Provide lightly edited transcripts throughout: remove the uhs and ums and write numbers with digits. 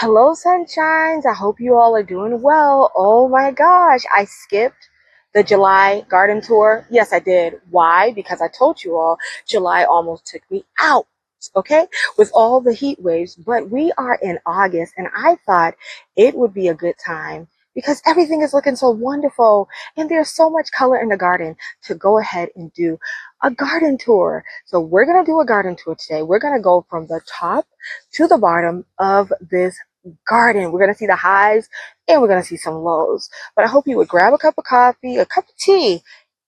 Hello, sunshines. I hope you all are doing well. Oh my gosh, I skipped the July garden tour. Yes, I did. Why? Because I told you all July almost took me out, okay, with all the heat waves. But we are in August, and I thought it would be a good time because everything is looking so wonderful and there's so much color in the garden to go ahead and do a garden tour. So we're going to do a garden tour today. We're going to go from the top to the bottom of this garden. We're going to see the highs and we're going to see some lows. But I hope you would grab a cup of coffee, a cup of tea,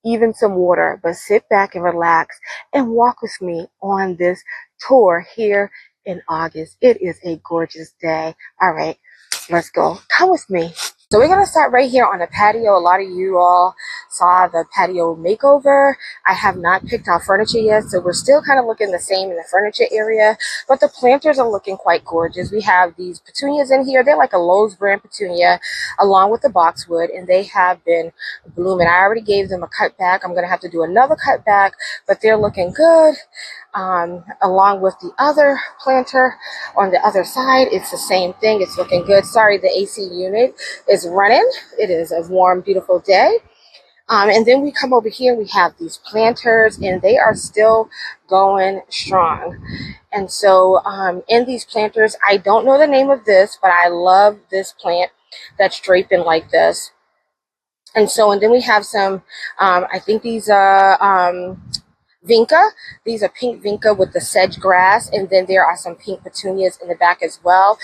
even some water, but sit back and relax and walk with me on this tour here in August. It is a gorgeous day. All right, let's go. Come with me. So we're going to start right here on the patio. A lot of you all saw the patio makeover. I have not picked out furniture yet, so we're still kind of looking the same in the furniture area, but the planters are looking quite gorgeous. We have these petunias in here. They're like a Lowe's brand petunia along with the boxwood, and they have been blooming. I already gave them a cutback. I'm going to have to do another cutback, but they're looking good. Along with the other planter on the other side, it's the same thing. It's looking good. Sorry, the AC unit is running. It is a warm, beautiful day. And then we come over here, we have these planters, and they are still going strong. And so in these planters, I don't know the name of this, but I love this plant that's draping like this. And then we have some, I think these are vinca. These are pink vinca with the sedge grass, and then there are some pink petunias in the back as well.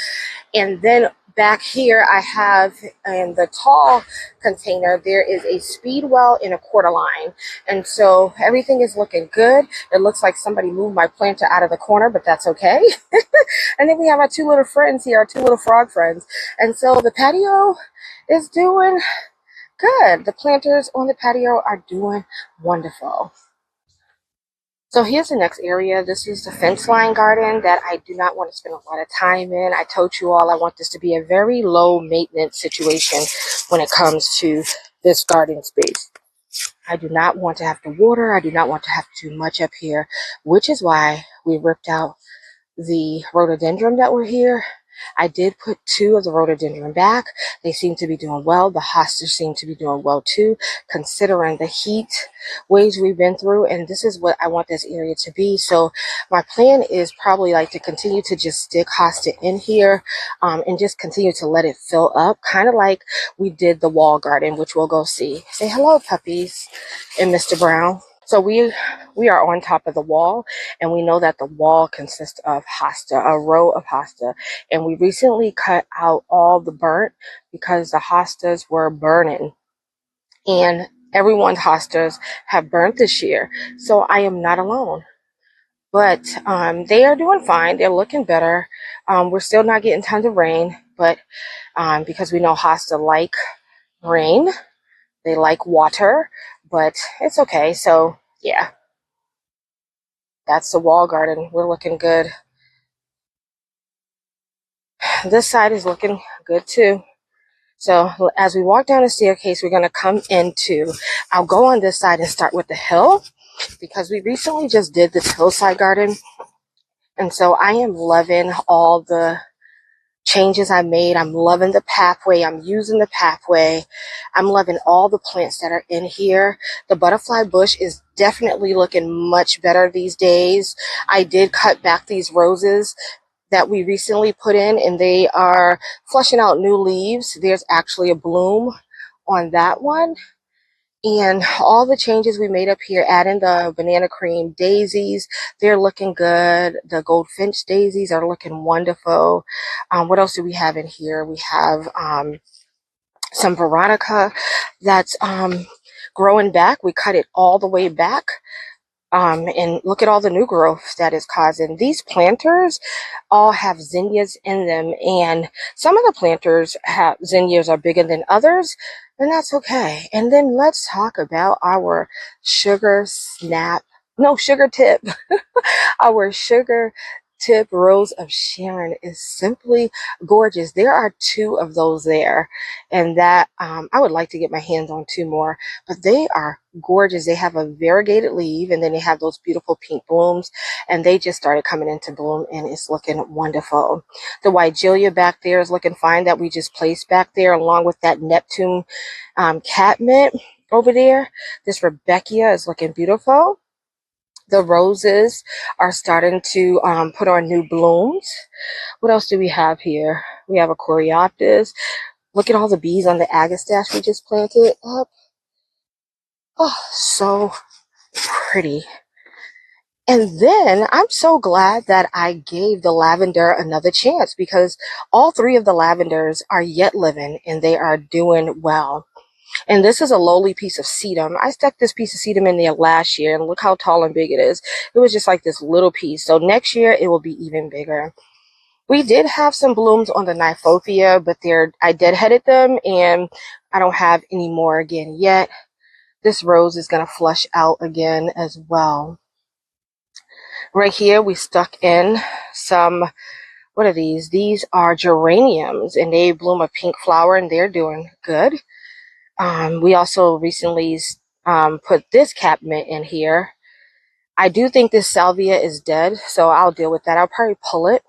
And then back here I have in the tall container, there is a speedwell in a quarter line. And so everything is looking good. It looks like somebody moved my planter out of the corner, but that's okay. And then we have our two little friends here, our two little frog friends. And so the patio is doing good. The planters on the patio are doing wonderful. So here's the next area. This is the fence line garden that I do not want to spend a lot of time in. I told you all I want this to be a very low maintenance situation when it comes to this garden space. I do not want to have to water. I do not want to have to do much up here, which is why we ripped out the rhododendron that were here. I did put two of the rhododendron back. They seem to be doing well. The hostas seem to be doing well too, considering the heat waves we've been through. And this is what I want this area to be. So my plan is probably like to continue to just stick hosta in here and just continue to let it fill up, kind of like we did the wall garden, which we'll go see. Say hello, puppies and Mr. Brown. So we are on top of the wall, and we know that the wall consists of hosta, a row of hosta. And we recently cut out all the burnt because the hostas were burning. And everyone's hostas have burnt this year. So I am not alone. But they are doing fine. They're looking better. We're still not getting tons of rain, but because we know hosta like rain, they like water, but it's okay. So yeah, that's the wall garden. We're looking good. This side is looking good too. So as we walk down the staircase, we're going to come into, I'll go on this side and start with the hill because we recently just did this hillside garden. And so I am loving all the changes I made. I'm loving the pathway. I'm using the pathway. I'm loving all the plants that are in here. The butterfly bush is definitely looking much better these days. I did cut back these roses that we recently put in, and they are flushing out new leaves. There's actually a bloom on that one. And all the changes we made up here, adding the banana cream daisies, they're looking good. The goldfinch daisies are looking wonderful. What else do we have in here? We have some veronica that's growing back. We cut it all the way back. And look at all the new growth that is causing. These planters all have zinnias in them, and some of the planters have zinnias are bigger than others, and that's okay. And then let's talk about our sugar tip, our sugar tip rose of Sharon is simply gorgeous. There are two of those there, and that I would like to get my hands on two more, but they are gorgeous. They have a variegated leaf, and then they have those beautiful pink blooms, and they just started coming into bloom, and it's looking wonderful. The Hydrangea back there is looking fine, that we just placed back there, along with that Neptune catmint over there. This Rebecca is looking beautiful. The roses are starting to put on new blooms. What else do we have here? We have a Coreopsis. Look at all the bees on the agastache we just planted up. Oh, so pretty. And then I'm so glad that I gave the lavender another chance, because all three of the lavenders are yet living and they are doing well. And this is a lowly piece of sedum. I stuck this piece of sedum in there last year, and look how tall and big it is. It was just like this little piece. So next year it will be even bigger. We did have some blooms on the Nyphophia, but I deadheaded them, and I don't have any more again yet. This rose is going to flush out again as well. Right here we stuck in some, what are these? These are geraniums, and they bloom a pink flower, and they're doing good. We also recently put this catmint in here. I do think this salvia is dead, so I'll deal with that. I'll probably pull it.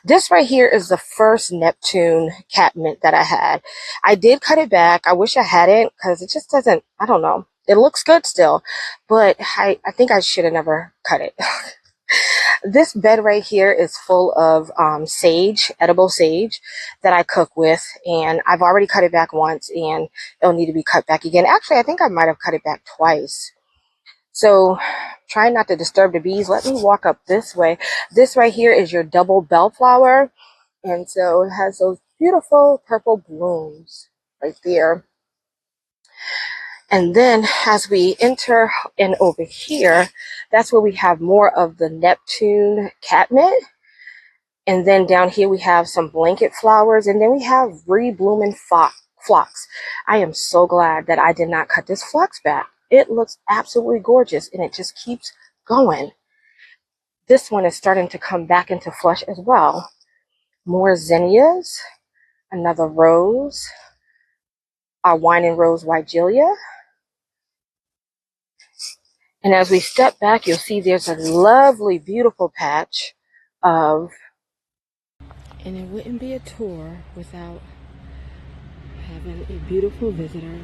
This right here is the first Neptune catmint that I had. I did cut it back. I wish I hadn't, because it just doesn't, I don't know. It looks good still, but I think I should have never cut it. This bed right here is full of sage, edible sage, that I cook with, and I've already cut it back once, and it'll need to be cut back again. Actually, I think I might have cut it back twice. So try not to disturb the bees. Let me walk up this way. This right here is your double bellflower, and so it has those beautiful purple blooms right there. And then as we enter in over here, that's where we have more of the Neptune catmint. And then down here we have some blanket flowers, and then we have reblooming phlox. I am so glad that I did not cut this phlox back. It looks absolutely gorgeous, and it just keeps going. This one is starting to come back into flush as well. More zinnias, another rose, our wine and rose Hydrangea. And as we step back, you'll see there's a lovely, beautiful patch of, and it wouldn't be a tour without having a beautiful visitor.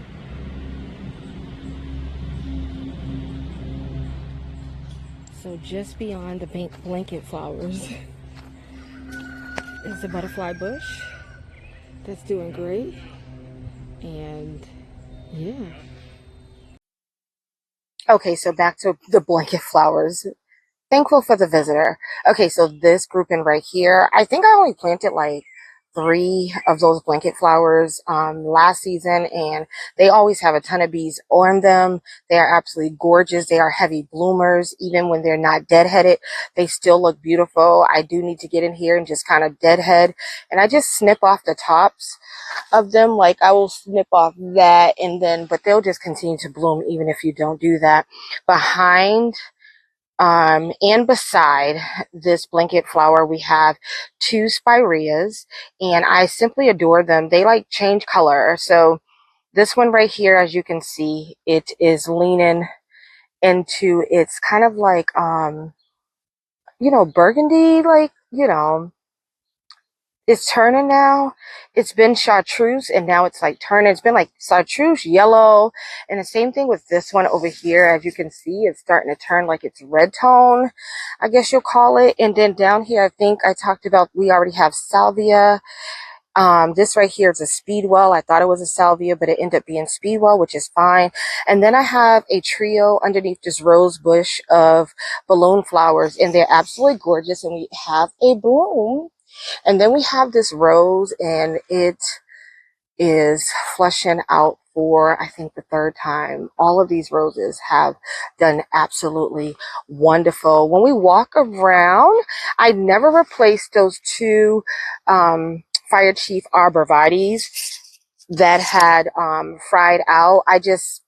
So just beyond the blanket flowers is the butterfly bush that's doing great. And yeah. Okay, so back to the blanket flowers. Thankful for the visitor. Okay, so this grouping right here, I think I only planted like 3 of those blanket flowers last season, and they always have a ton of bees on them. They are absolutely gorgeous. They are heavy bloomers. Even when they're not deadheaded, they still look beautiful. I do need to get in here and just kind of deadhead, and I just snip off the tops of them. Like I will snip off that, and then, but they'll just continue to bloom even if you don't do that. Behind and beside this blanket flower, we have 2 spireas, and I simply adore them. They like change color. So this one right here, as you can see, it is leaning into, it's kind of like, you know, burgundy, like, you know, it's turning now. It's been chartreuse, and now it's like turning. It's been like chartreuse, yellow, and the same thing with this one over here. As you can see, it's starting to turn like it's red tone, I guess you'll call it. And then down here, I think I talked about, we already have salvia. This right here is a speedwell. I thought it was a salvia, but it ended up being speedwell, which is fine. And then I have a trio underneath this rose bush of balloon flowers, and they're absolutely gorgeous, and we have a bloom. And then we have this rose, and it is flushing out for, I think, the 3rd time. All of these roses have done absolutely wonderful. When we walk around, I never replaced those 2 Fire Chief arborvitaes that had fried out. I just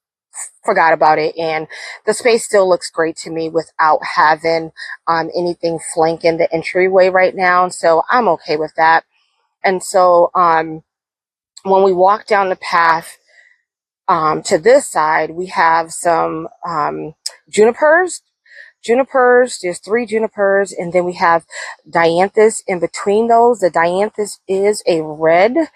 forgot about it, and the space still looks great to me without having anything flanking the entryway right now, so I'm okay with that. And so when we walk down the path to this side, we have some junipers. There's 3 junipers, and then we have dianthus in between those. The dianthus is a red,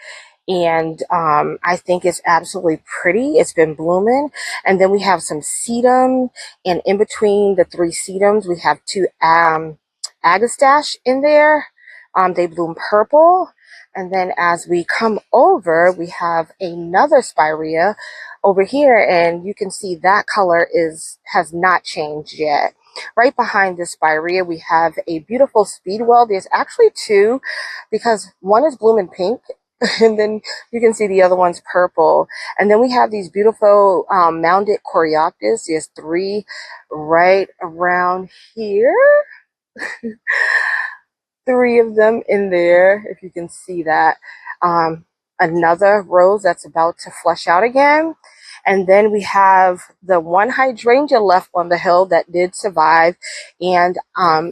and I think it's absolutely pretty. It's been blooming. And then we have some sedum, and in between the 3 sedums, we have 2 agastache in there. They bloom purple. And then as we come over, we have another spirea over here, and you can see that color has not changed yet. Right behind this spirea, we have a beautiful speedwell. There's actually 2, because one is blooming pink, and then you can see the other one's purple. And then we have these beautiful mounded coreopsis. There's 3 right around here. 3 of them in there, if you can see that. Another rose that's about to flush out again. And then we have the 1 hydrangea left on the hill that did survive, and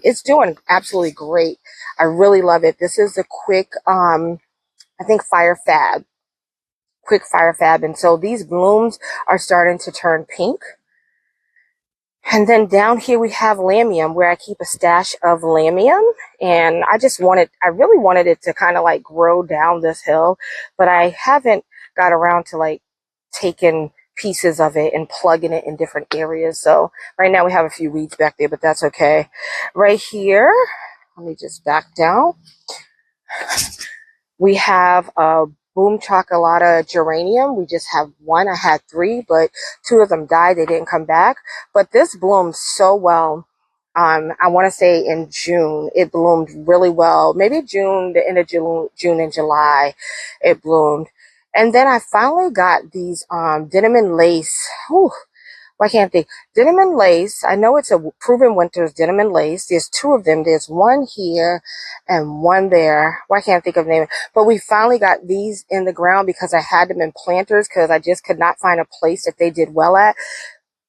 it's doing absolutely great. I really love it. This is a quick, I think, quick fire fab. And so these blooms are starting to turn pink. And then down here we have lamium, where I keep a stash of lamium, and I really wanted it to kind of like grow down this hill, but I haven't got around to like taking pieces of it and plugging it in different areas. So right now we have a few weeds back there, but that's okay. Right here, let me just back down. We have a boom chocolata geranium. We just have 1. I had 3, but 2 of them died. They didn't come back. But this bloomed so well. I want to say in June, it bloomed really well. Maybe June, the end of June and July, it bloomed. And then I finally got these denim and lace. Whew, why can't they? Denim and lace. I know it's a proven winter's denim and lace. There's 2 of them. There's 1 here and 1 there. Why can't I think of the name? But we finally got these in the ground because I had them in planters because I just could not find a place that they did well at.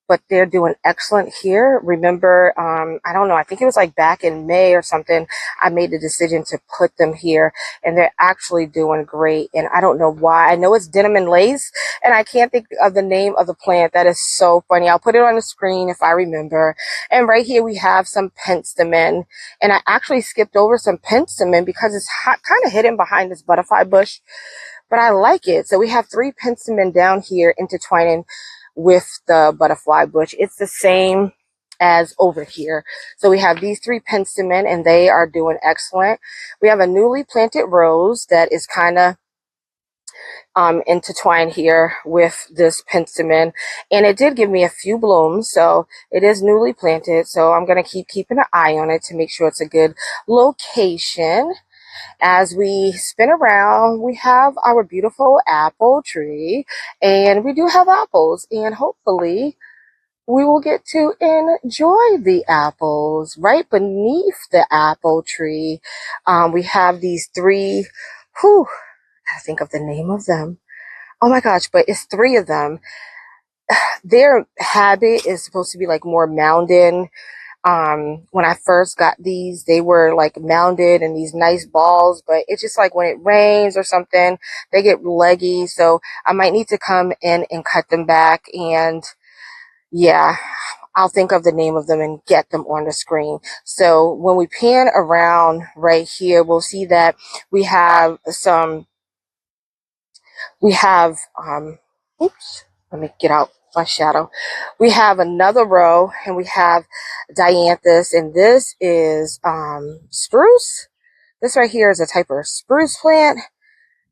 But they're doing excellent here. Remember, I don't know, I think it was like back in May or something, I made the decision to put them here, and they're actually doing great. And I don't know why. I know it's denim and lace, and I can't think of the name of the plant. That is so funny. I'll put it on the screen if I remember. And right here we have some penstemon, and I actually skipped over some penstemon because it's kind of hidden behind this butterfly bush, but I like it. So we have 3 penstemon down here intertwining with the butterfly bush. It's the same as over here. So we have these 3 penstemon, and they are doing excellent. We have a newly planted rose that is kind of intertwined here with this penstemon, and it did give me a few blooms, so it is newly planted. So I'm going to keep keeping an eye on it to make sure it's a good location. As we spin around, we have our beautiful apple tree, and we do have apples, and hopefully we will get to enjoy the apples. Right beneath the apple tree, we have these 3, I gotta think of the name of them. Oh my gosh, but it's 3 of them. Their habit is supposed to be like more mounded. When I first got these, they were like mounded in these nice balls, but it's just like when it rains or something, they get leggy. So I might need to come in and cut them back. And yeah, I'll think of the name of them and get them on the screen. So when we pan around right here, we'll see that we have oops, let me get out my shadow. We have another row, and we have dianthus, and this is spruce. This right here is a type of spruce plant,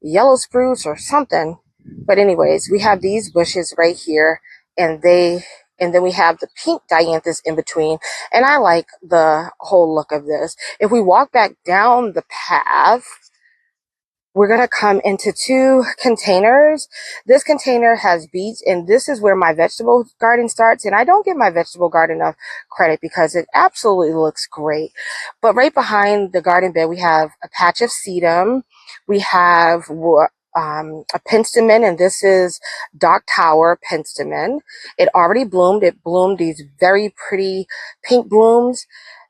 yellow spruce or something. But anyways, we have these bushes right here, and then we have the pink dianthus in between, and I like the whole look of this. If we walk back down the path, we're going to come into 2 containers. This container has beets, and this is where my vegetable garden starts. And I don't give my vegetable garden enough credit because it absolutely looks great. But right behind the garden bed, we have a patch of sedum. We have a penstemon, and this is Dark Tower penstemon. It already bloomed. It bloomed these very pretty pink blooms.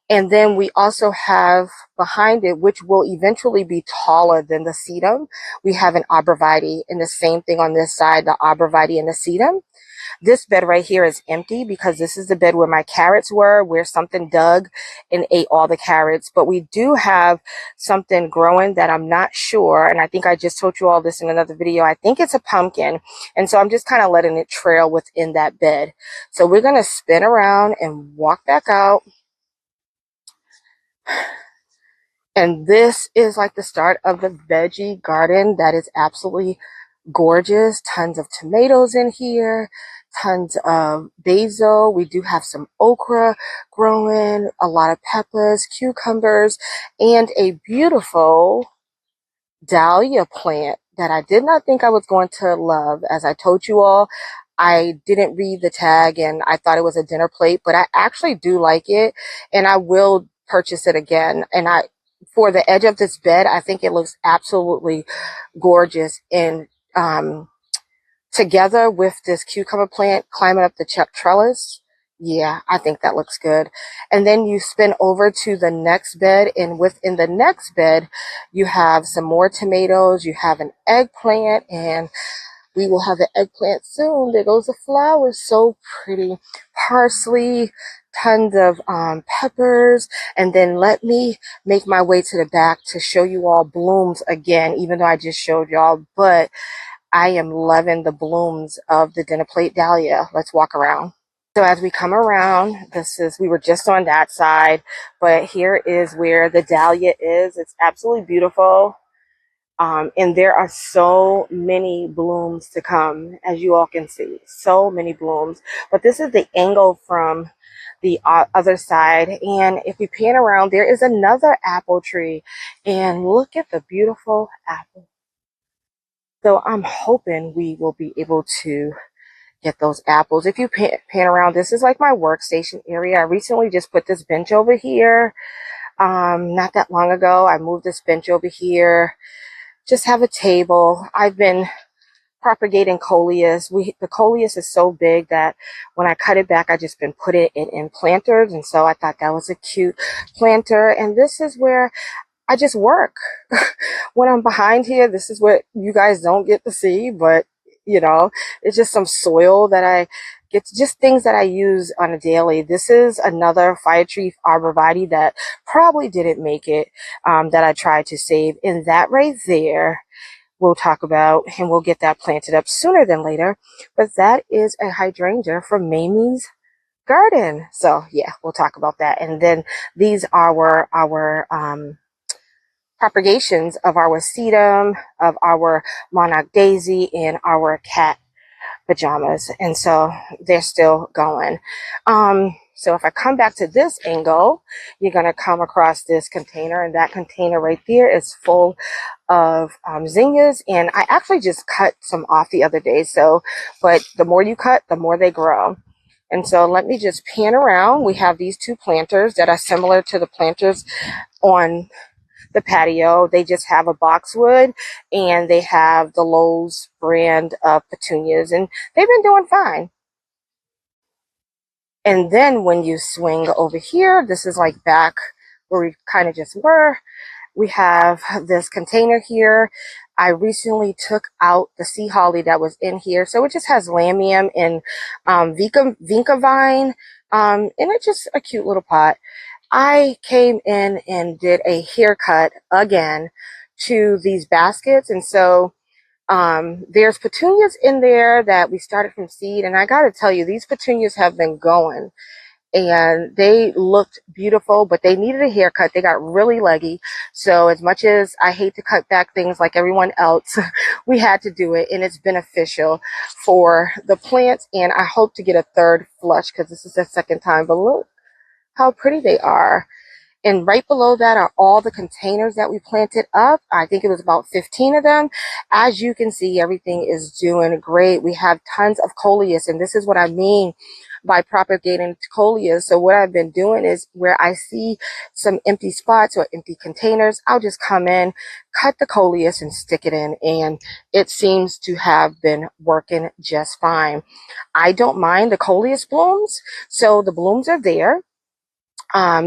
And then we also have behind it, which will eventually be taller than the sedum, we have an arborvitae, and the same thing on this side, the arborvitae and the sedum. This bed right here is empty because this is the bed where my carrots were, where something dug and ate all the carrots. But we do have something growing that I'm not sure. And I think I just told you all this in another video. I think it's a pumpkin. And so I'm just kind of letting it trail within that bed. So we're going to spin around and walk back out. And this is like the start of the veggie garden that is absolutely gorgeous. Tons of tomatoes in here, tons of basil. We do have some okra growing, a lot of peppers, cucumbers, and a beautiful dahlia plant that I did not think I was going to love. As I told you all, I didn't read the tag and I thought it was a dinner plate, but I actually do like it and I will purchase it again. And for the edge of this bed, I think it looks absolutely gorgeous. And together with this cucumber plant climbing up the trellis, yeah, I think that looks good. And then you spin over to the next bed, and within the next bed, you have some more tomatoes. You have an eggplant, and we will have the eggplant soon. There goes the flowers, so pretty. Parsley, tons of peppers, and then let me make my way to the back to show you all blooms again, even though I just showed y'all, but I am loving the blooms of the dinner plate dahlia. Let's walk around. So as we come around, we were just on that side, but here is where the dahlia is. It's absolutely beautiful. And there are so many blooms to come, as you all can see, so many blooms. But this is the angle from the other side. And if we pan around, there is another apple tree, and look at the beautiful apple. So I'm hoping we will be able to get those apples. If you pan around, this is like my workstation area. I recently just put this bench over here. Not that long ago, I moved this bench over here. Just have a table. I've been propagating coleus. The coleus is so big that when I cut it back, I just been putting it in planters. And so I thought that was a cute planter. And this is where I just work. When I'm behind here, this is what you guys don't get to see, but you know, it's just some soil that I get, just things that I use on a daily. This is another fire tree arborvitae that probably didn't make it, that I tried to save. And that right there, we'll talk about, and we'll get that planted up sooner than later. But that is a hydrangea from Mamie's garden. So yeah, we'll talk about that. And then these are our propagations of our sedum, of our monarch daisy, and our cat pajamas. And so they're still going. So if I come back to this angle, you're going to come across this container, and that container right there is full of zinnias. And I actually just cut some off the other day. So, but the more you cut, the more they grow. And so let me just pan around. We have these two planters that are similar to the planters on the patio. They just have a boxwood, and they have the Lowe's brand of petunias, and they've been doing fine. And then when you swing over here, this is like back where we kind of just were. We have this container here. I recently took out the sea holly that was in here, so it just has lamium and vinca vine, and it's just a cute little pot. I came in and did a haircut again to these baskets. And so there's petunias in there that we started from seed. And I got to tell you, these petunias have been going. And they looked beautiful, but they needed a haircut. They got really leggy. So as much as I hate to cut back things like everyone else, we had to do it. And it's beneficial for the plants. And I hope to get a third flush because this is the second time. But look how pretty they are. And right below that are all the containers that we planted up. I think it was about 15 of them. As you can see, everything is doing great. We have tons of coleus, and this is what I mean by propagating coleus. So what I've been doing is where I see some empty spots or empty containers, I'll just come in, cut the coleus and stick it in, and it seems to have been working just fine. I don't mind the coleus blooms, so the blooms are there.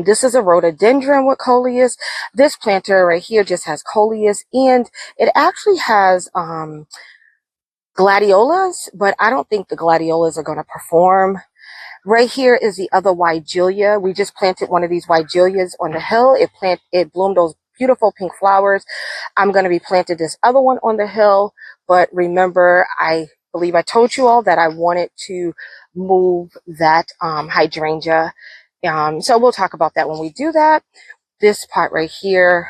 This is a rhododendron with coleus. This planter right here just has coleus, and it actually has gladiolas, but I don't think the gladiolas are going to perform. Right here is the other Hydrangea. We just planted one of these Hydrangeas on the hill. It bloomed those beautiful pink flowers. I'm going to be planting this other one on the hill, but remember, I believe I told you all that I wanted to move that hydrangea. So we'll talk about that when we do that. This part right here,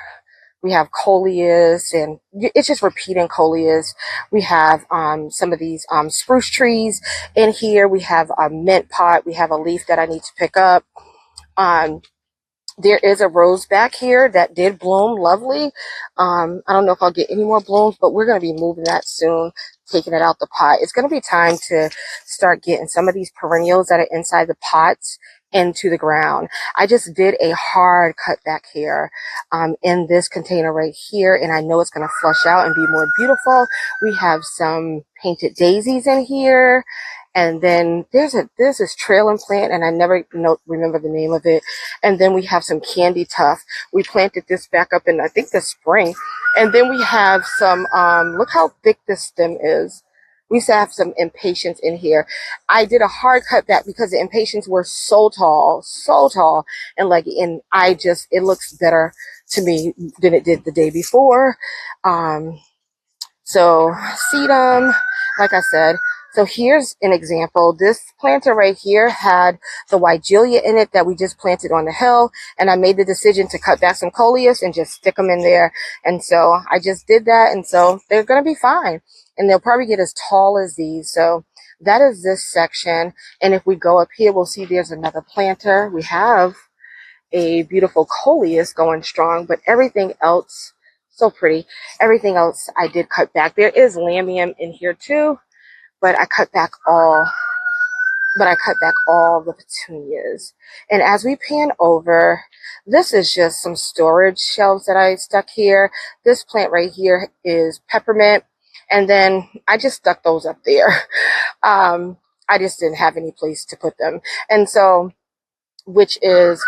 we have coleus, and it's just repeating coleus. We have some of these spruce trees in here. We have a mint pot. We have a leaf that I need to pick up. There is a rose back here that did bloom lovely. I don't know if I'll get any more blooms, but we're going to be moving that soon, taking it out the pot. It's going to be time to start getting some of these perennials that are inside the pots into the ground. I just did a hard cut back here in this container right here, and I know it's going to flush out and be more beautiful. We have some painted daisies in here. And then there's this trailing plant, and I never remember the name of it. And then we have some candy tuft. We planted this back up in, I think, the spring. And then we have some, look how thick this stem is. We used to have some impatiens in here. I did a hard cut back because the impatiens were so tall. And it looks better to me than it did the day before. So sedum, like I said. So here's an example. This planter right here had the Hydrangea in it that we just planted on the hill, and I made the decision to cut back some coleus and just stick them in there. And so I just did that, and so they're going to be fine, and they'll probably get as tall as these. So that is this section. And if we go up here, we'll see there's another planter. We have a beautiful coleus going strong, but everything else, so pretty. Everything else I did cut back. There is lamium in here too, but I cut back all the petunias. And as we pan over, this is just some storage shelves that I stuck here. This plant right here is peppermint, and then I just stuck those up there. I just didn't have any place to put them. And so, which is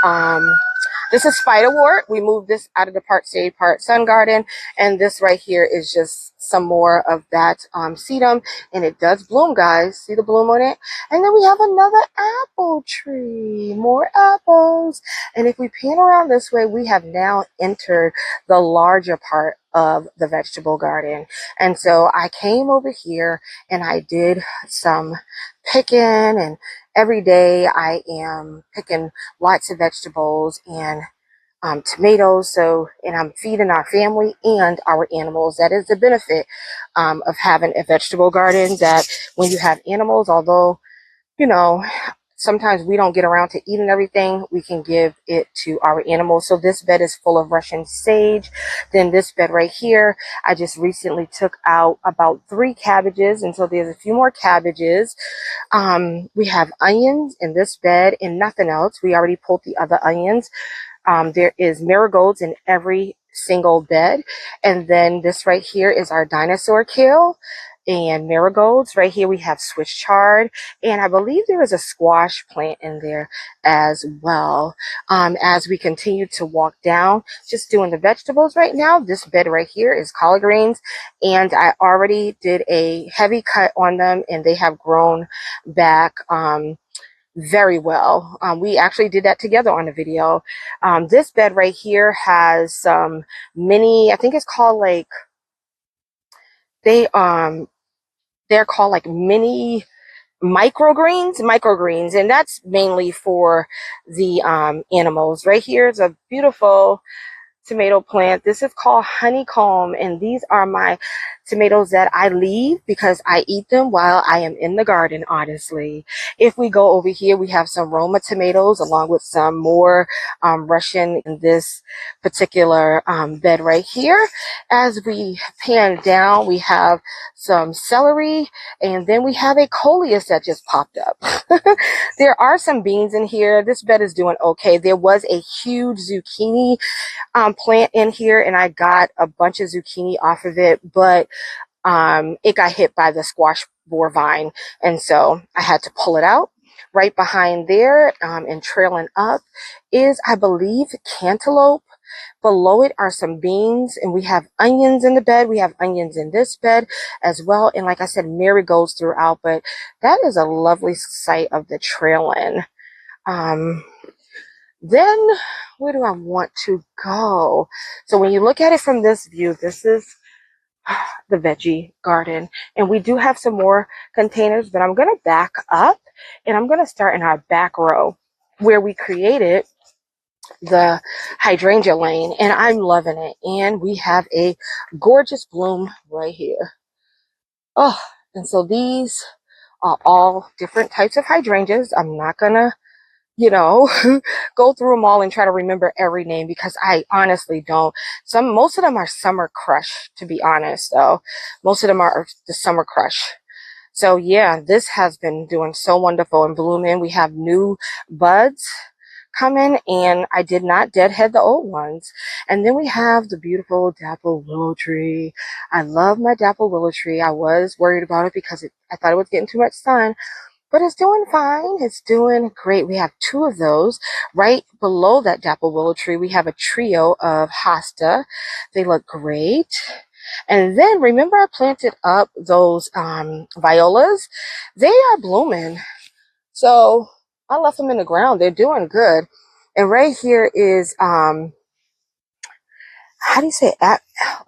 this is spiderwort. We moved this out of the part shade, part sun garden, and this right here is just some more of that sedum, and it does bloom, guys. See the bloom on it? And then we have another apple tree, more apples. And if we pan around this way, we have now entered the larger part of the vegetable garden. And so I came over here and I did some picking, and every day I am picking lots of vegetables and tomatoes. So, and I'm feeding our family and our animals. That is the benefit of having a vegetable garden, that when you have animals, although, you know, sometimes we don't get around to eating everything, we can give it to our animals. So this bed is full of Russian sage. Then this bed right here, I just recently took out about 3 cabbages, and so there's a few more cabbages. We have onions in this bed and nothing else. We already pulled the other onions. There is marigolds in every single bed. And then this right here is our dinosaur kale and marigolds. Right here we have Swiss chard, and I believe there is a squash plant in there as well. As we continue to walk down, just doing the vegetables right now, this bed right here is collard greens, and I already did a heavy cut on them, and they have grown back very well. We actually did that together on a video. This bed right here has some mini, I think it's called like, they're called like mini microgreens, and that's mainly for the animals. Right here is a beautiful tomato plant. This is called honeycomb, and these are my tomatoes that I leave because I eat them while I am in the garden, honestly. If we go over here, we have some Roma tomatoes along with some more Russian in this particular bed right here. As we pan down, we have some celery, and then we have a coleus that just popped up. There are some beans in here. This bed is doing okay. There was a huge zucchini plant in here, and I got a bunch of zucchini off of it, but it got hit by the squash borer vine, and so I had to pull it out. Right behind there and trailing up is, I believe, cantaloupe. Below it are some beans, and we have onions in the bed. We have onions in this bed as well, and like I said, marigolds throughout, but that is a lovely sight of the trailing. Then where do I want to go? So when you look at it from this view, this is the veggie garden, and we do have some more containers, but I'm going to back up and I'm going to start in our back row where we created the hydrangea lane, and I'm loving it. And we have a gorgeous bloom right here. Oh, and so these are all different types of hydrangeas. I'm not gonna go through them all and try to remember every name because I honestly don't. Most of them are summer crush, to be honest, though. Most of them are the summer crush. So yeah, this has been doing so wonderful and blooming. We have new buds coming, and I did not deadhead the old ones. And then we have the beautiful dapple willow tree. I love my dapple willow tree. I was worried about it because I thought it was getting too much sun, but it's doing fine. It's doing great. We have two of those. Right below that dapple willow tree, we have a trio of hosta. They look great. And then remember I planted up those violas? They are blooming. So I left them in the ground. They're doing good. And right here is how do you say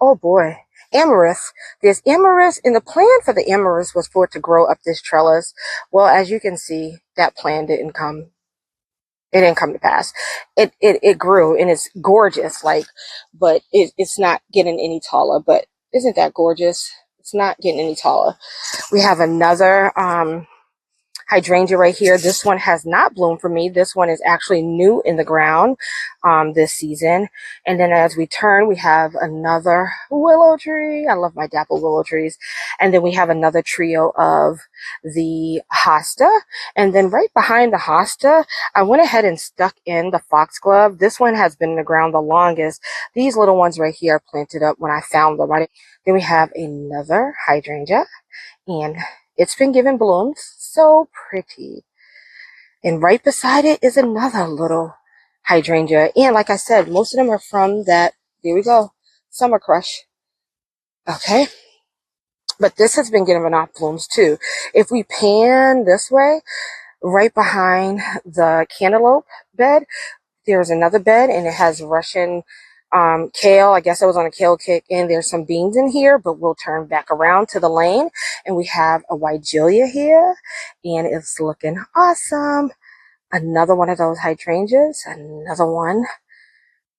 oh boy, amaranth. There's amaranth, and the plan for the amaranth was for it to grow up this trellis. Well, as you can see, that plan didn't come. It didn't come to pass. It grew, and it's gorgeous, but it's not getting any taller. But isn't that gorgeous? It's not getting any taller. We have another hydrangea right here. This one has not bloomed for me. This one is actually new in the ground this season. And then as we turn, we have another willow tree. I love my dapple willow trees. And then we have another trio of the hosta. And then right behind the hosta, I went ahead and stuck in the foxglove. This one has been in the ground the longest. These little ones right here are planted up when I found them. Then we have another hydrangea, and it's been giving blooms. So pretty. And right beside it is another little hydrangea. And like I said, most of them are from that, there we go, summer crush. Okay. But this has been giving off blooms too. If we pan this way, right behind the cantaloupe bed, there's another bed, and it has Russian kale. I guess I was on a kale kick, and there's some beans in here, but we'll turn back around to the lane, and we have a Hydrangea here, and it's looking awesome. Another one of those hydrangeas, another one.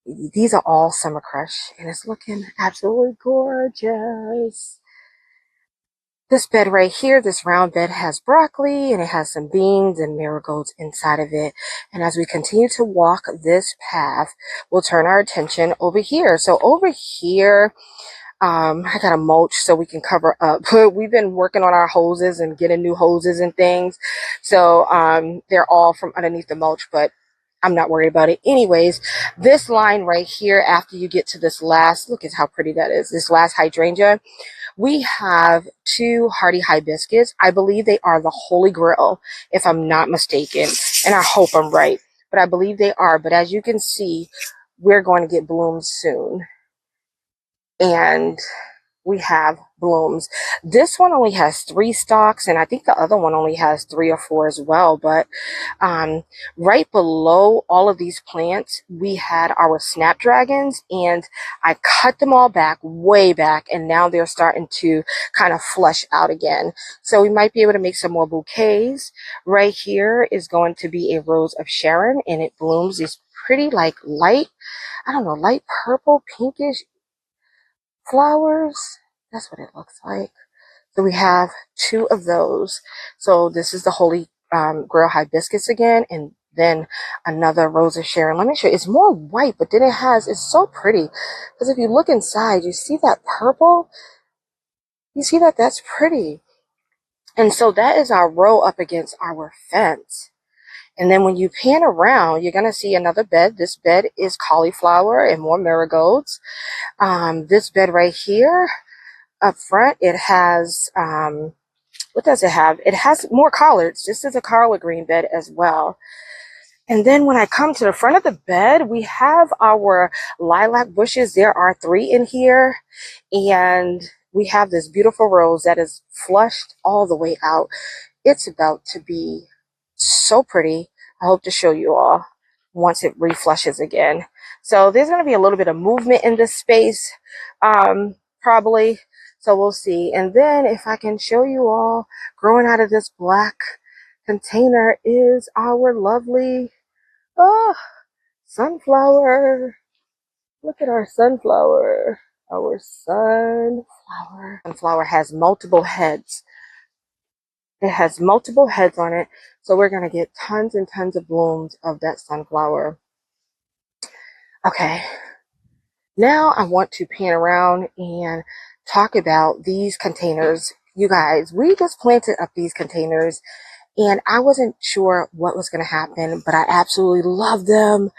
These are all summer crush, and it's looking absolutely gorgeous. This bed right here, this round bed, has broccoli, and it has some beans and marigolds inside of it. And as we continue to walk this path, we'll turn our attention over here. So over here, I got a mulch so we can cover up. We've been working on our hoses and getting new hoses and things. So they're all from underneath the mulch, but I'm not worried about it. Anyways, this line right here, after you get to this last, look at how pretty that is, this last hydrangea, we have two hardy hibiscus. I believe they are the holy grail, if I'm not mistaken, and I hope I'm right, but I believe they are. But as you can see, we're going to get blooms soon, and we have blooms. This one only has 3 stalks, and I think the other one only has 3 or 4 as well. But right below all of these plants, we had our snapdragons, and I cut them all back, way back, and now they're starting to kind of flush out again. So we might be able to make some more bouquets. Right here is going to be a rose of Sharon, and it blooms these pretty light, I don't know, light purple, pinkish flowers. That's what it looks like. So we have 2 of those. So this is the Holy Grail hibiscus again, and then another Rose of Sharon. Let me show you. It's more white, but then it's so pretty. Because if you look inside, you see that purple? You see that? That's pretty. And so that is our row up against our fence. And then when you pan around, you're going to see another bed. This bed is cauliflower and more marigolds. This bed right here up front, it has, what does it have? It has more collards. This is a collard green bed as well. And then when I come to the front of the bed, we have our lilac bushes. There are 3 in here. And we have this beautiful rose that is flushed all the way out. It's about to be so pretty. I hope to show you all once it reflushes again. So there's going to be a little bit of movement in this space, probably. So we'll see. And then if I can show you all, growing out of this black container is our lovely sunflower. Look at our sunflower. Our sunflower. Sunflower has multiple heads. It has multiple heads on it. So we're going to get tons and tons of blooms of that sunflower. Okay. Now I want to pan around and talk about these containers. You guys, we just planted up these containers and I wasn't sure what was going to happen, but I absolutely love them.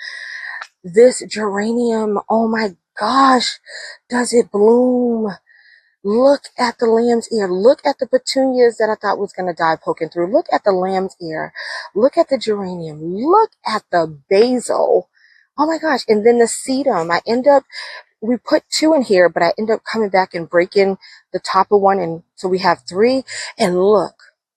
This geranium, oh my gosh, does it bloom? Look at the lamb's ear. Look at the petunias that I thought was going to die poking through. Look at the lamb's ear. Look at the geranium. Look at the basil. Oh my gosh. And then the sedum. We put 2 in here, but I end up coming back and breaking the top of one. And so we have 3. And look,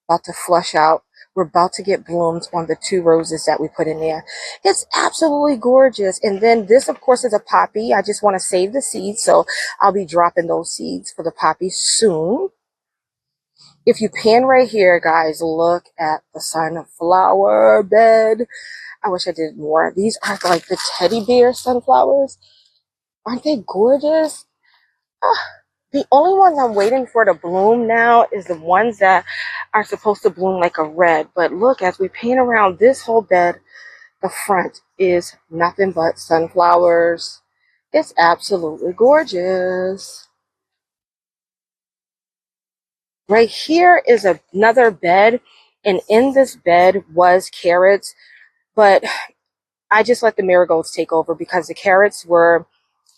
about to flush out. We're about to get blooms on the 2 roses that we put in there. It's absolutely gorgeous. And then this, of course, is a poppy. I just want to save the seeds, so I'll be dropping those seeds for the poppy soon. If you pan right here, guys, look at the sunflower bed. I wish I did more. These are like the teddy bear sunflowers. Aren't they gorgeous? The only ones I'm waiting for to bloom now is the ones that are supposed to bloom like a red. But look, as we pan around this whole bed, the front is nothing but sunflowers. It's absolutely gorgeous. Right here is another bed, and in this bed was carrots, but I just let the marigolds take over because the carrots were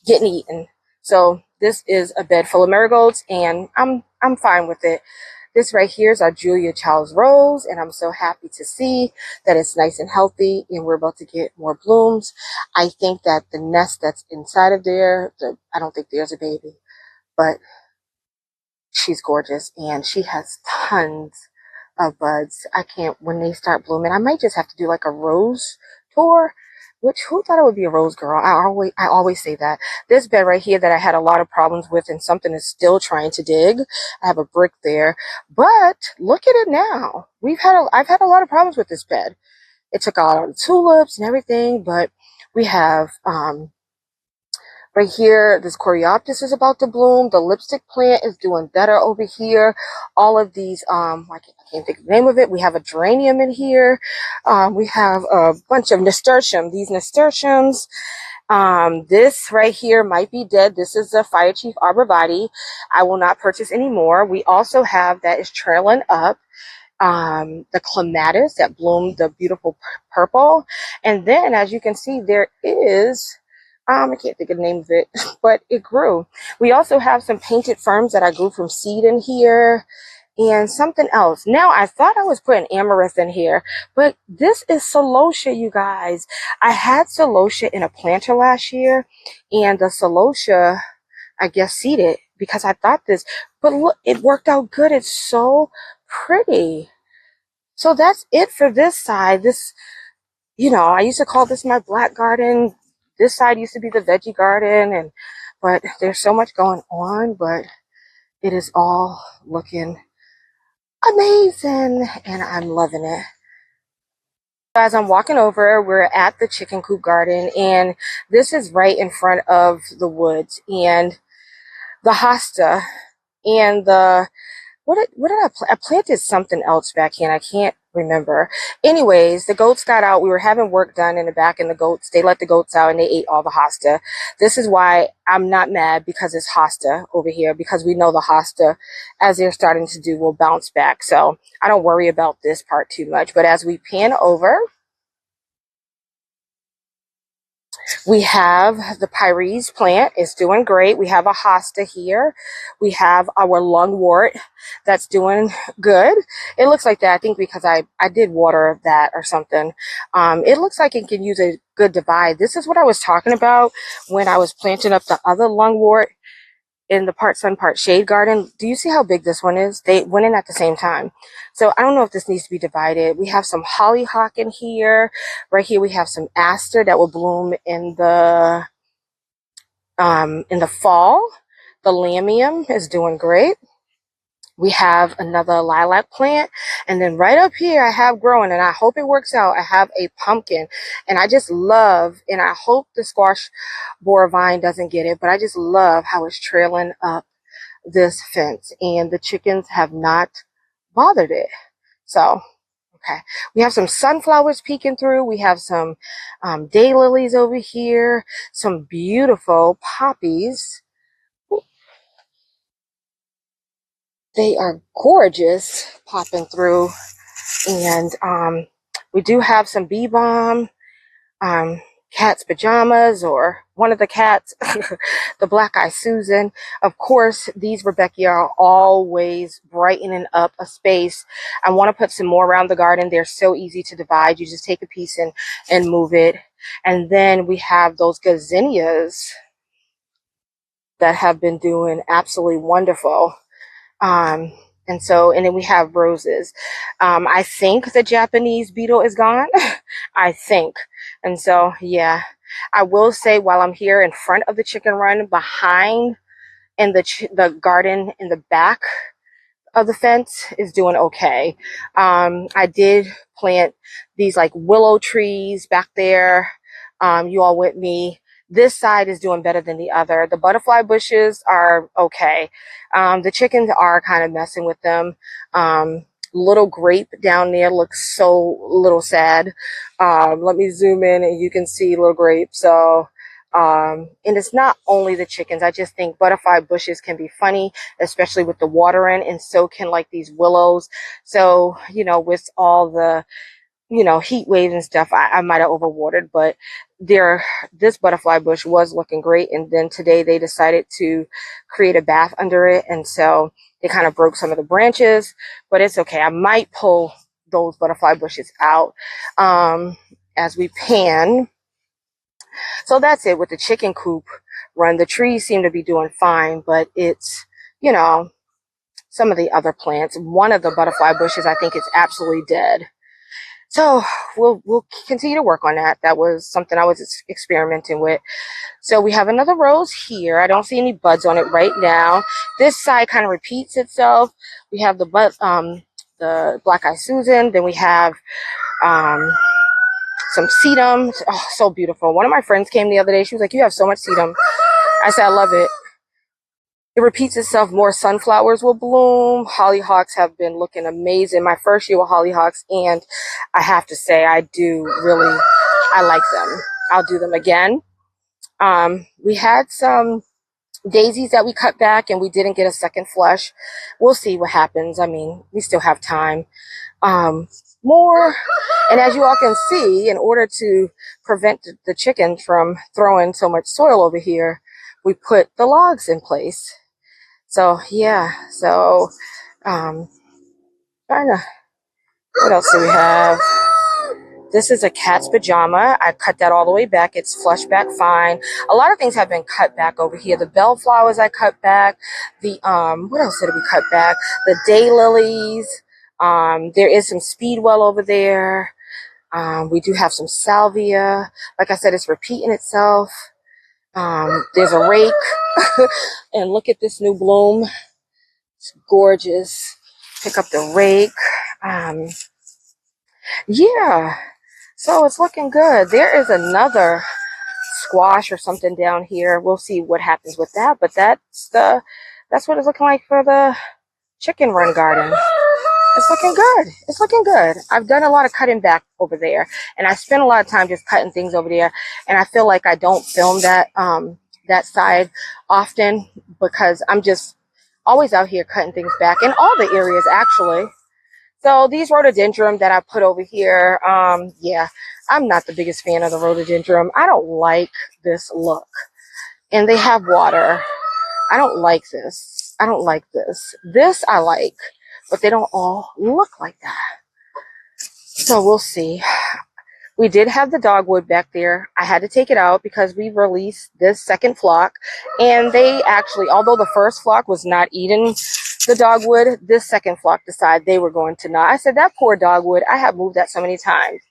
getting eaten. So this is a bed full of marigolds, and I'm fine with it. This right here is our Julia Child's rose, and I'm so happy to see that it's nice and healthy, and we're about to get more blooms. I think that the nest that's inside of there, I don't think there's a baby, but she's gorgeous, and she has tons of buds. I can't, when they start blooming, I might just have to do like a rose tour. Which, who thought I would be a rose girl? I always say that. This bed right here that I had a lot of problems with, and something is still trying to dig. I have a brick there, but look at it now. I've had a lot of problems with this bed. It took out all the tulips and everything, but we have right here, this coreopsis is about to bloom. The lipstick plant is doing better over here. All of these, I can't think of the name of it. We have a geranium in here. We have a bunch of nasturtium. These nasturtiums, this right here might be dead. This is a Fire Chief Arborvitae. I will not purchase anymore. We also have that is trailing up. The clematis that bloomed the beautiful purple. And then, as you can see, there is, I can't think of the name of it, but it grew. We also have some painted ferns that I grew from seed in here, and something else. Now, I thought I was putting amaranth in here, but this is celosia, you guys. I had celosia in a planter last year, and the celosia, I guess, seeded because I thought this, but look, it worked out good. It's so pretty. So that's it for this side. This, I used to call this my black garden. This side used to be the veggie garden, but there's so much going on, but it is all looking amazing, and I'm loving it. As I'm walking over, we're at the chicken coop garden, and this is right in front of the woods, and the hosta and the what did I plant? I planted something else back here and I can't remember. Anyways, the goats got out. We were having work done in the back, and they let the goats out and they ate all the hosta. This is why I'm not mad, because it's hosta over here, because we know the hosta, as they're starting to do, will bounce back. So I don't worry about this part too much. But as we pan over, we have the Pyres plant. It's doing great. We have a hosta here. We have our lungwort that's doing good. It looks like that, I think, because I did water that or something. It looks like it can use a good divide. This is what I was talking about when I was planting up the other lungwort in the part sun, part shade garden. Do you see how big this one is? They went in at the same time. So I don't know if this needs to be divided. We have some hollyhock in here. Right here we have some aster that will bloom in the fall. The lamium is doing great. We have another lilac plant, and then right up here I have growing, and I hope it works out, I have a pumpkin, and I just love, and I hope the squash borer vine doesn't get it, but I just love how it's trailing up this fence, and the chickens have not bothered it. So okay, we have some sunflowers peeking through. We have some daylilies over here, some beautiful poppies. They are gorgeous popping through. And we do have some bee balm, cat's pajamas, or one of the cats, the black eye Susan. Of course, these Rebecca are always brightening up a space. I want to put some more around the garden. They're so easy to divide. You just take a piece and move it. And then we have those gazinias that have been doing absolutely wonderful. And then we have roses. I think the Japanese beetle is gone. I think. And so, yeah, I will say, while I'm here in front of the chicken run, behind in the garden in the back of the fence is doing okay. I did plant these like willow trees back there. You all with me? This side is doing better than the other. The butterfly bushes are okay. The chickens are kind of messing with them. Little grape down there looks so little sad. Let me zoom in and you can see little grape. So, and it's not only the chickens. I just think butterfly bushes can be funny, especially with the watering, and so can like these willows. So, with all the, heat waves and stuff, I might have overwatered, but this butterfly bush was looking great. And then today they decided to create a bath under it. And so they kind of broke some of the branches, but it's okay. I might pull those butterfly bushes out, as we pan. So that's it with the chicken coop run. The trees seem to be doing fine, but it's, some of the other plants. One of the butterfly bushes, I think, is absolutely dead. So we'll continue to work on that. That was something I was experimenting with. So we have another rose here. I don't see any buds on it right now. This side kind of repeats itself. We have the black eye Susan. Then we have some sedum. Oh, so beautiful. One of my friends came the other day. She was like, "You have so much sedum." I said, "I love it." It repeats itself. More sunflowers will bloom. Hollyhocks have been looking amazing. My first year with hollyhocks, and I have to say, I like them. I'll do them again. We had some daisies that we cut back, and we didn't get a second flush. We'll see what happens. I mean, we still have time. More, and as you all can see, in order to prevent the chickens from throwing so much soil over here, we put the logs in place. So yeah, what else do we have? This is a cat's pajama. I cut that all the way back. It's flushed back fine. A lot of things have been cut back over here. The bellflowers I cut back. The what else did we cut back? The daylilies. There is some speedwell over there. We do have some salvia. Like I said, it's repeating itself. There's a rake. And look at this new bloom. It's gorgeous. Pick up the rake. Yeah. So it's looking good. There is another squash or something down here. We'll see what happens with that. But that's the that's what it's looking like for the chicken run garden. It's looking good. It's looking good. I've done a lot of cutting back over there, and I spend a lot of time just cutting things over there, and I feel like I don't film that that side often because I'm just always out here cutting things back in all the areas actually. So these rhododendron that I put over here, yeah, I'm not the biggest fan of the rhododendron. I don't like this look. And they have water. I don't like this. I don't like this. This I like, but they don't all look like that. So we'll see. We did have the dogwood back there. I had to take it out because we released this second flock. And they actually, although the first flock was not eating the dogwood, this second flock decided they were going to not. I said, that poor dogwood, I have moved that so many times.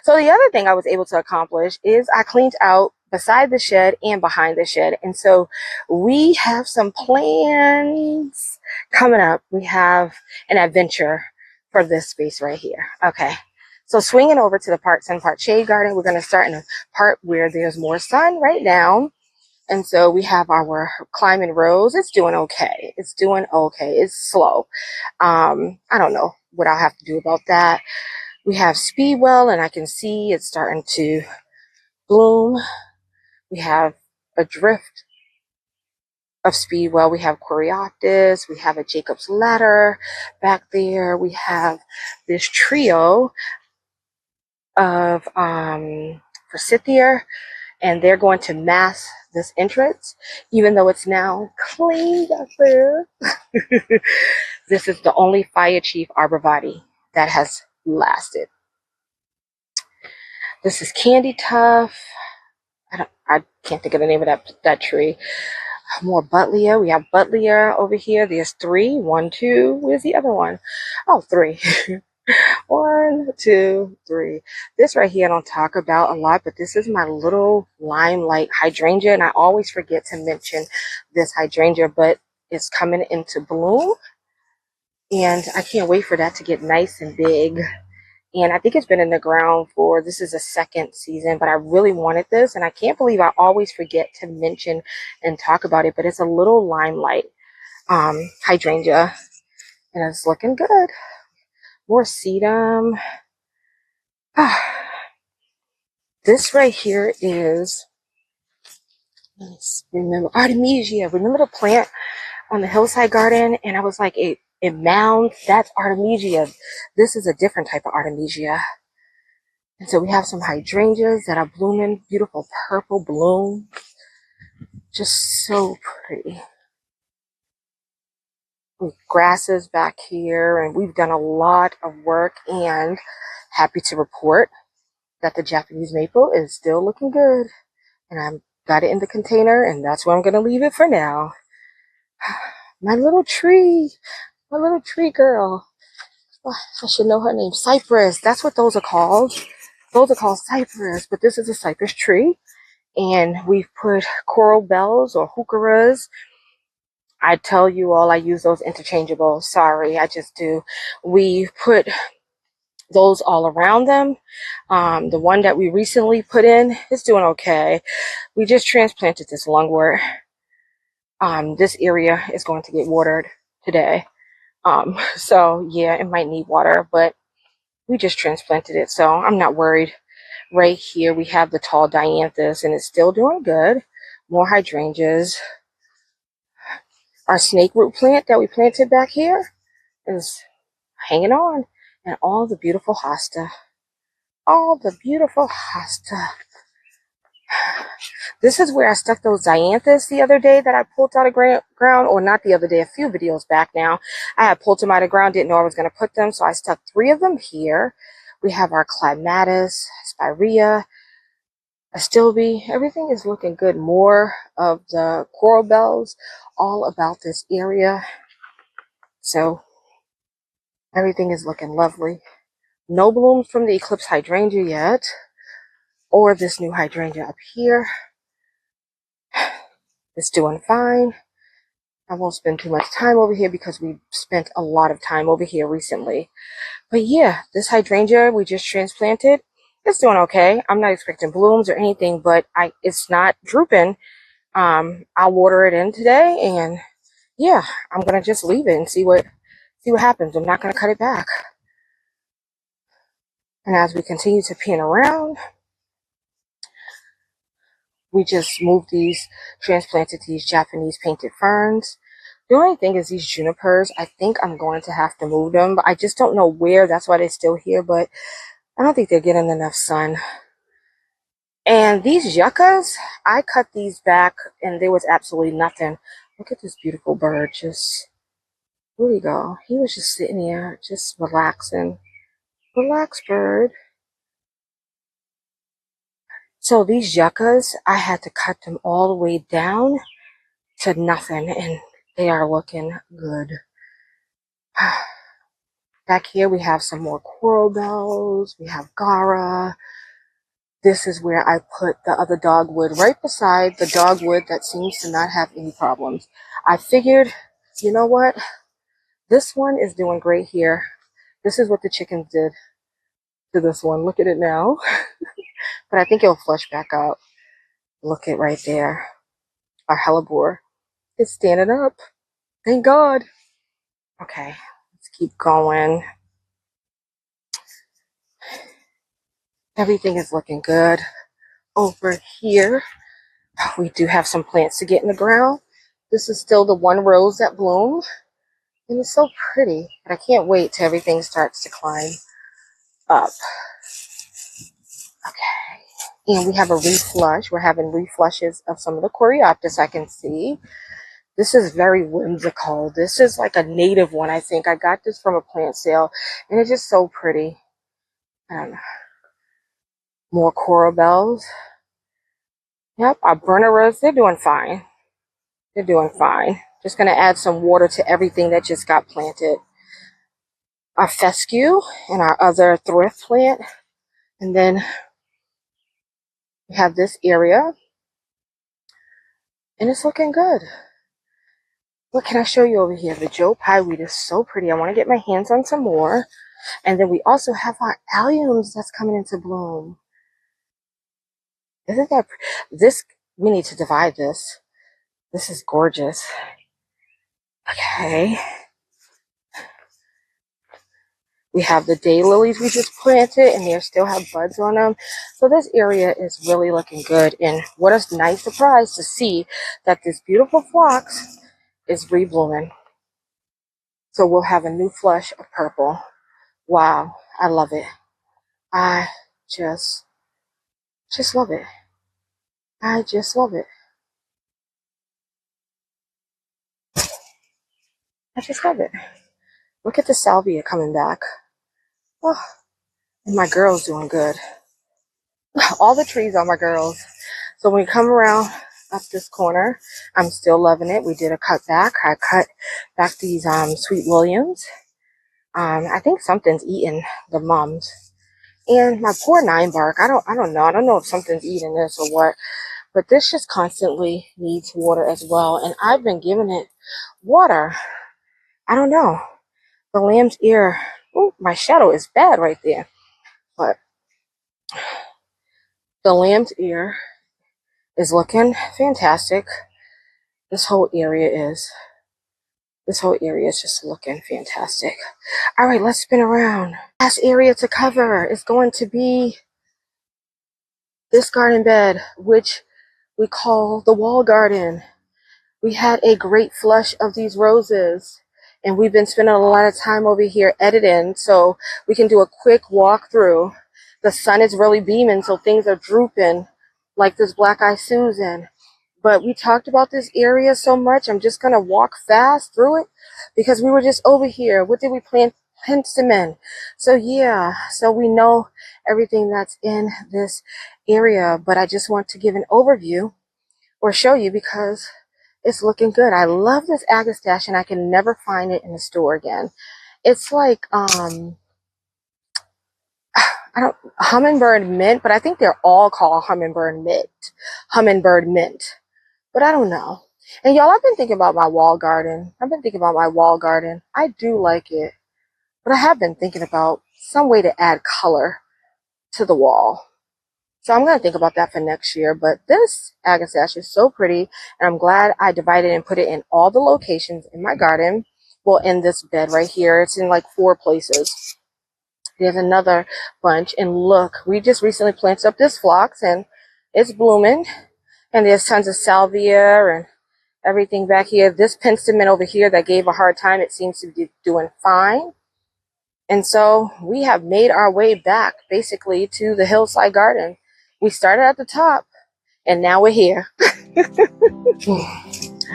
So the other thing I was able to accomplish is I cleaned out beside the shed and behind the shed. And so we have some plans coming up. We have an adventure for this space right here. Okay. So swinging over to the part sun, part shade garden, we're going to start in a part where there's more sun right now. And so we have our climbing rose. It's doing okay. It's doing okay. It's slow. I don't know what I'll have to do about that. We have Speedwell, and I can see it's starting to bloom. We have a drift of Speedwell. We have Coreopsis. We have a Jacob's Ladder back there. We have this trio of Forsythia, and they're going to mask this entrance, even though it's now cleaned up there. This is the only Fire Chief arborvitae that has lasted. This is Candy Tuft. I can't think of the name of that tree. More Butlia. We have Butlia over here. There's 3. 1, 2. Where's the other one? Oh, 3. 1, 2, 3. This right here I don't talk about a lot, but this is my little limelight hydrangea, and I always forget to mention this hydrangea, but it's coming into bloom, and I can't wait for that to get nice and big. And I think it's been in the ground for, this is a second season, but I really wanted this, and I can't believe I always forget to mention and talk about it, but it's a little limelight hydrangea, and it's looking good. More sedum. This right here is, let's remember, Artemisia. Remember the plant on the Hillside garden? And I was like, it mound, that's Artemisia. This is a different type of Artemisia. And so we have some hydrangeas that are blooming, beautiful purple bloom. Just so pretty. With grasses back here, and we've done a lot of work, and happy to report that the Japanese maple is still looking good. And I've got it in the container, and that's where I'm going to leave it for now. My little tree girl. I should know her name. Cypress. That's what those are called. Those are called cypress, but this is a cypress tree. And we've put coral bells or heucheras. I tell you all, I use those interchangeable. Sorry, I just do. We put those all around them. The one that we recently put in is doing okay. We just transplanted this lungwort. This area is going to get watered today. So yeah, it might need water, but we just transplanted it, so I'm not worried. Right here we have the tall dianthus, and it's still doing good. More hydrangeas. Our snake root plant that we planted back here is hanging on, and all the beautiful hosta. All the beautiful hosta. This is where I stuck those dianthus the other day that I pulled out of ground, or not the other day, a few videos back now. I had pulled them out of ground, didn't know I was going to put them, so I stuck 3 of them here. We have our clematis, spirea, astilbe. Everything is looking good. More of the coral bells all about this area. So everything is looking lovely. No blooms from the eclipse hydrangea yet, or this new hydrangea up here. It's doing fine. I won't spend too much time over here because we spent a lot of time over here recently. But yeah, this hydrangea we just transplanted, it's doing okay. I'm not expecting blooms or anything, but it's not drooping. I'll water it in today, and yeah, I'm gonna just leave it and see what happens. I'm not gonna cut it back. And as we continue to pan around, we just moved these, transplanted these Japanese painted ferns. The only thing is these junipers, I think I'm going to have to move them, but I just don't know where. That's why they're still here, but I don't think they're getting enough sun. And these yuccas, I cut these back and there was absolutely nothing. Look at this beautiful bird. Just, where'd he go? He was just sitting here, just relaxing. Relax, bird. So these yuccas, I had to cut them all the way down to nothing, and they are looking good. Back here we have some more coral bells. We have Gara. This is where I put the other dogwood, right beside the dogwood that seems to not have any problems. I figured, you know what? This one is doing great here. This is what the chickens did to this one. Look at it now. But I think it'll flush back out. Look at right there. Our hellebore is standing up. Thank God. Okay, let's keep going. Everything is looking good. Over here, we do have some plants to get in the ground. This is still the one rose that bloomed. And it's so pretty. But I can't wait till everything starts to climb up. Okay. And we have a reflush. We're having reflushes of some of the Coreopsis I can see. This is very whimsical. This is like a native one, I think. I got this from a plant sale. And it's just so pretty. I don't know. More coral bells. Yep, our burner rose, they're doing fine. They're doing fine. Just going to add some water to everything that just got planted. Our fescue and our other thrift plant. And then we have this area. And it's looking good. What can I show you over here? The Joe Pye weed is so pretty. I want to get my hands on some more. And then we also have our alliums that's coming into bloom. Isn't that this? We need to divide this. This is gorgeous. Okay. We have the daylilies we just planted, and they still have buds on them. So this area is really looking good. And what a nice surprise to see that this beautiful phlox is reblooming. So we'll have a new flush of purple. Wow, I love it. I just love it. I just love it. I just love it. Look at the salvia coming back. Oh, and my girl's doing good. All the trees are my girls. So when you come around up this corner, I'm still loving it. We did a cut back. I cut back these Sweet Williams. I think something's eating the mums. And my poor 9-bark, I don't know. I don't know if something's eating this or what. But this just constantly needs water as well. And I've been giving it water. I don't know. The lamb's ear. Oh, my shadow is bad right there. But the lamb's ear is looking fantastic. This whole area is just looking fantastic. All right, let's spin around. Last area to cover is going to be this garden bed, which we call the wall garden. We had a great flush of these roses, and we've been spending a lot of time over here editing, so we can do a quick walkthrough. The sun is really beaming, so things are drooping like this Black Eye Susan. But we talked about this area so much, I'm just going to walk fast through it because we were just over here. What did we plant? Penstemon. So yeah, so we know everything that's in this area, but I just want to give an overview or show you because it's looking good. I love this agastache and I can never find it in the store again. It's like hummingbird mint, but I think they're all called hummingbird mint. But I don't know. And y'all, I've been thinking about my wall garden. I do like it. But I have been thinking about some way to add color to the wall. So I'm going to think about that for next year. But this agastache is so pretty, and I'm glad I divided and put it in all the locations in my garden. Well, in this bed right here, it's in like 4 places. There's another bunch, and look, we just recently planted up this phlox, and it's blooming. And there's tons of salvia and everything back here. This penstemon over here that gave a hard time, it seems to be doing fine. And so we have made our way back basically to the hillside garden. We started at the top and now we're here.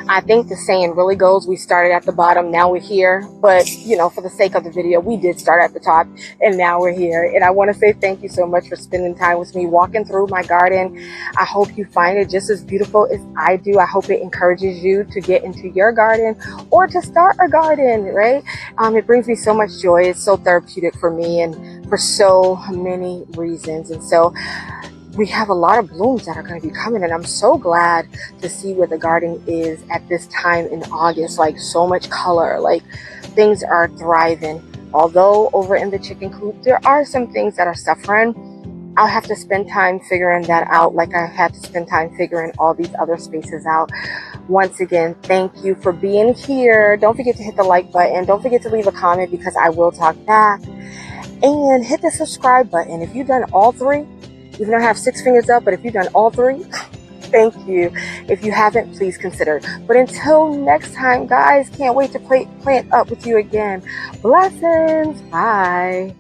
I think the saying really goes, we started at the bottom, now we're here. But, you know, for the sake of the video, we did start at the top and now we're here. And I want to say thank you so much for spending time with me, walking through my garden. I hope you find it just as beautiful as I do. I hope it encourages you to get into your garden or to start a garden, right? It brings me so much joy. It's so therapeutic for me and for so many reasons. And so we have a lot of blooms that are going to be coming, and I'm so glad to see where the garden is at this time in August. Like, so much color, like things are thriving. Although over in the chicken coop there are some things that are suffering, I'll have to spend time figuring that out, like I had to spend time figuring all these other spaces out. Once again, thank you for being here. Don't forget to hit the like button. Don't forget to leave a comment, because I will talk back. And hit the subscribe button if you've done all 3. Even though I have 6 fingers up, but if you've done all 3, thank you. If you haven't, please consider. But until next time, guys, can't wait to plant up with you again. Blessings. Bye.